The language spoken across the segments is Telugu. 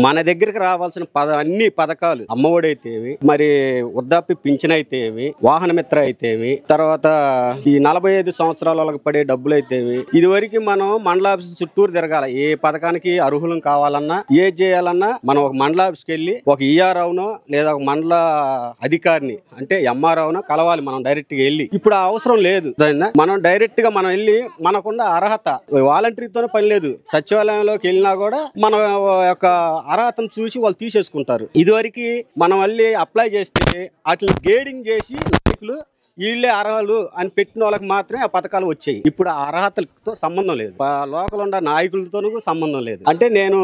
మన దగ్గరికి రావాల్సిన అన్ని పథకాలు అమ్మఒడి అయితేమి, మరి వృద్ధాప్య పింఛన్ అయితేమి, వాహన మిత్ర అయితేమి, తర్వాత ఈ 45 సంవత్సరాల వాళ్ళకి పడే డబ్బులు అయితేమి, ఇదివరకు మనం మండల ఆఫీస్ చుట్టూరు తిరగాల. ఏ పథకానికి అర్హులం కావాలన్నా ఏ చేయాలన్నా మనం ఒక మండల ఆఫీస్కి వెళ్ళి ఒక ఈఆర్ఓనో లేదా ఒక మండల అధికారిని అంటే ఎంఆర్ఓనో కలవాలి మనం డైరెక్ట్ గా వెళ్ళి. ఇప్పుడు ఆ అవసరం లేదు. మనం డైరెక్ట్ గా మనం వెళ్ళి మనకున్న అర్హత వాలంటీర్తోనే పని లేదు. సచివాలయంలోకి వెళ్ళినా కూడా మన యొక్క అర్హతను చూసి వాళ్ళు తీసేసుకుంటారు. ఇదివరకు మనం వెళ్ళి అప్లై చేస్తే వాటిని గేడింగ్ చేసి నాయకులు వీళ్ళే అర్హులు అని పెట్టిన వాళ్ళకి మాత్రమే ఆ పథకాలు వచ్చాయి. ఇప్పుడు ఆ అర్హతలతో సంబంధం లేదు, లోకల్ ఉన్న నాయకులతోనూ సంబంధం లేదు. అంటే నేను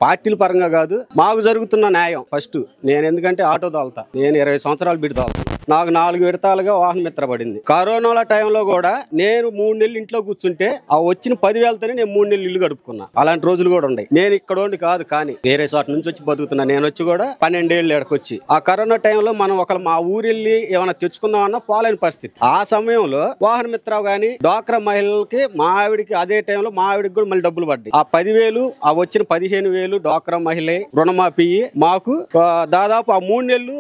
పార్టీల పరంగా కాదు, మాకు జరుగుతున్న న్యాయం ఫస్ట్. నేను ఎందుకంటే ఆటో తోలుతా, నేను 20 సంవత్సరాలు బిడ్డ తోలుతా. నాకు 4 విడతాలుగా వాహన మిత్ర పడింది. కరోనా టైంలో కూడా నేను 3 నెలలు ఇంట్లో కూర్చుంటే ఆ వచ్చిన 10,000తోనే నేను 3 నెలలు ఇల్లు గడుపుకున్నా. అలాంటి రోజులు కూడా ఉన్నాయి. నేను ఇక్కడ కాదు కానీ వేరే చోట నుంచి వచ్చి బతుకుతున్నా. నేను వచ్చి కూడా 12 ఏళ్ళు ఎడకొచ్చి ఆ కరోనా టైంలో మనం ఒకళ్ళు మా ఊరెళ్ళి ఏమైనా తెచ్చుకుందామన్నా పోలేని పరిస్థితి. ఆ సమయంలో వాహన మిత్ర గానీ డ్వాక్రా మహిళలకి మా ఆవిడికి అదే టైంలో మా ఆవిడికి కూడా మళ్ళీ డబ్బులు పడ్డాయి. ఆ 10,000 ఆ వచ్చిన 15,000 డ్వాక్రా మహిళ రుణమాఫీ మాకు దాదాపు ఆ 3 నెలలు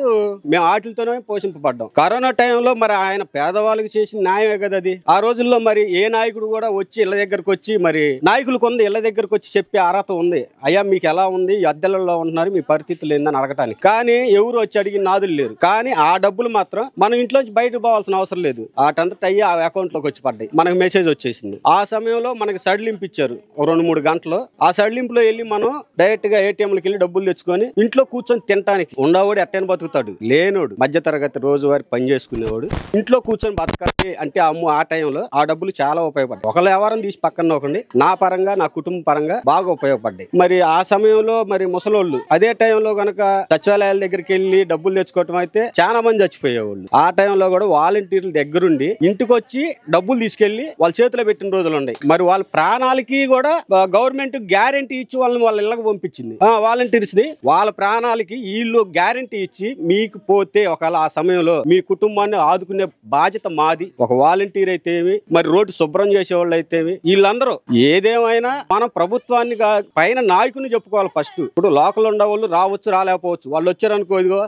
మేము వాటితోనే పోషింపబడ్డాం. కరోనా టైంలో మరి ఆయన పేదవాళ్ళకి చేసిన న్యాయమే కదా అది. ఆ రోజుల్లో మరి ఏ నాయకుడు కూడా వచ్చి ఇళ్ల దగ్గరకు వచ్చి, మరి నాయకులు కొంత ఇళ్ల దగ్గరకు వచ్చి చెప్పే అర్హత ఉంది. అయ్యా మీకు ఎలా ఉంది, అద్దెలలో ఉంటున్నారు, మీ పరిస్థితులు ఏందని అడగటానికి. కానీ ఎవరు వచ్చి అడిగిన నాదులు లేరు. కానీ ఆ డబ్బులు మాత్రం మనం ఇంట్లోంచి బయటకు పోవాల్సిన అవసరం లేదు. వాటంతా అయ్యి ఆ అకౌంట్ లోకి వచ్చి పడ్డాయి. మనకు మెసేజ్ వచ్చేసింది. ఆ సమయంలో మనకి సడలింపు ఇచ్చారు 2-3 గంటలు. ఆ సడలింపులో వెళ్ళి మనం డైరెక్ట్ గా ఏటీఎంలకు వెళ్ళి డబ్బులు తెచ్చుకొని ఇంట్లో కూర్చొని తినడానికి. ఉండవాడు ఎట్టని బతుకుతాడు, లేనోడు మధ్యతరగతి రోజువారి పని చేసుకునేవాడు ఇంట్లో కూర్చొని బతకాలి అంటే ఆ టైంలో ఆ డబ్బులు చాలా ఉపయోగపడ్డాయి. ఒకళ్ళు ఎవరైనా తీసి పక్కన నోకండి, నా పరంగా నా కుటుంబ పరంగా బాగా ఉపయోగపడ్డాయి. మరి ఆ సమయంలో మరి ముసలోళ్ళు అదే టైంలో గనక సచివాలయాల దగ్గరికి వెళ్ళి డబ్బులు తెచ్చుకోవటం అయితే చాలా మంది చచ్చిపోయేవాళ్ళు. ఆ టైంలో కూడా వాలంటీర్ల దగ్గరుండి ఇంటికి వచ్చి డబ్బులు తీసుకెళ్లి వాళ్ళ చేతిలో పెట్టిన రోజులు ఉన్నాయి. మరి వాళ్ళ ప్రాణాలకి కూడా గవర్నమెంట్ గ్యారెంటీ ఇచ్చి వాళ్ళని వాళ్ళ ఇళ్ళకి పంపించింది. వాలంటీర్స్ ని వాళ్ళ ప్రాణాలకి వీళ్ళు గ్యారెంటీ ఇచ్చి మీకు పోతే ఒకవేళ ఆ సమయంలో మీ కుటుంబాన్ని ఆదుకునే బాధ్యత మాది. ఒక వాలంటీర్ అయితేమి, మరి రోడ్డు శుభ్రం చేసే వాళ్ళు అయితేమి, వీళ్ళందరూ ఏదేమైనా మనం ప్రభుత్వాన్ని పైన నాయకుని చెప్పుకోవాలి ఫస్ట్. ఇప్పుడు లోకల్ ఉండే వాళ్ళు రావచ్చు రాలేకపోవచ్చు. వాళ్ళు వచ్చారనుకో, ఇదిగో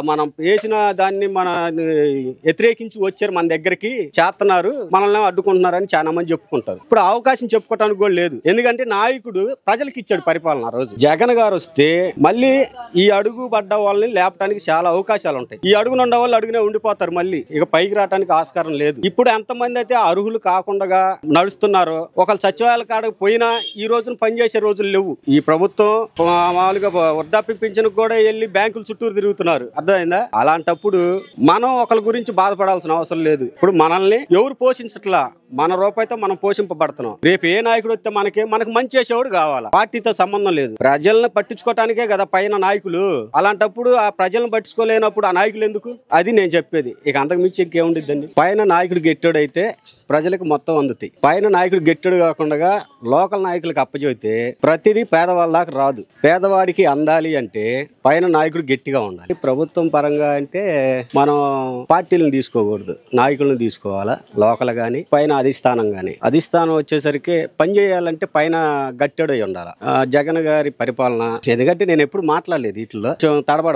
మనం వేసిన దాన్ని మన వ్యతిరేకించి వచ్చారు, మన దగ్గరికి చేస్తున్నారు, మనల్ని అడ్డుకుంటున్నారని చాలా మంది చెప్పుకుంటారు. ఇప్పుడు అవకాశం చెప్పుకోవడానికి కూడా లేదు. ఎందుకంటే నాయకుడు ప్రజలకు ఇచ్చాడు పరిపాలన. రోజు జగన్ గారు వస్తే మళ్ళీ ఈ అడుగు పడ్డ వాళ్ళని లేపడానికి చాలా అవకాశాలు ఉంటాయి. ఈ అడుగునుండే వాళ్ళు అడుగునే ఉండిపోతారు, మళ్ళీ ఇక పైకి రావడానికి ఆస్కారం లేదు. ఇప్పుడు ఎంతమంది అయితే అర్హులు కాకుండా నడుస్తున్నారో, ఒకళ్ళు సచివాలయ కాడకు పోయినా ఈ రోజున పనిచేసే రోజులు లేవు. ఈ ప్రభుత్వం మామూలుగా వృద్ధాప్య పింఛన్ కూడా వెళ్ళి బ్యాంకుల చుట్టూరు తిరుగుతున్నారు. అర్థమైందా? అలాంటప్పుడు మనం ఒకరి గురించి బాధపడాల్సిన అవసరం లేదు. ఇప్పుడు మనల్ని ఎవరు పోషించట్లా, మన రూపాయితో మనం పోషింపబడుతున్నాం. రేపు ఏ నాయకుడు వస్తే మనకు మంచి చేసేవాడు కావాలా. పార్టీతో సంబంధం లేదు. ప్రజలను పట్టించుకోవటానికే కదా పైన నాయకులు. అలాంటప్పుడు ఆ ప్రజలను పట్టించుకోలేనప్పుడు ఆ నాయకులు ఎందుకు? అది నేను చెప్పేది. ఇక అంతకు మించి ఇంకేముండిద్దండి. పైన నాయకుడు గెట్టోడైతే ప్రజలకు మొత్తం అందుతాయి. పైన నాయకుడు గెట్టోడు కాకుండా లోకల్ నాయకులకు అప్పచెబితే ప్రతిదీ పేదవాళ్ళ దాకా రాదు. పేదవాడికి అందాలి అంటే పైన నాయకుడు గట్టిగా ఉండాలి. ప్రభుత్వం పరంగా అంటే మనం పార్టీలను తీసుకోకూడదు, నాయకులను తీసుకోవాలా. లోకల్ గాని పైన అధిష్టానం గాని. అధిష్టానం వచ్చేసరికి పని చేయాలంటే పైన గట్టెడై ఉండాలి. జగన్ గారి పరిపాలన ఎందుకంటే నేను ఎప్పుడు మాట్లాడలేదు వీటిలో తడబడ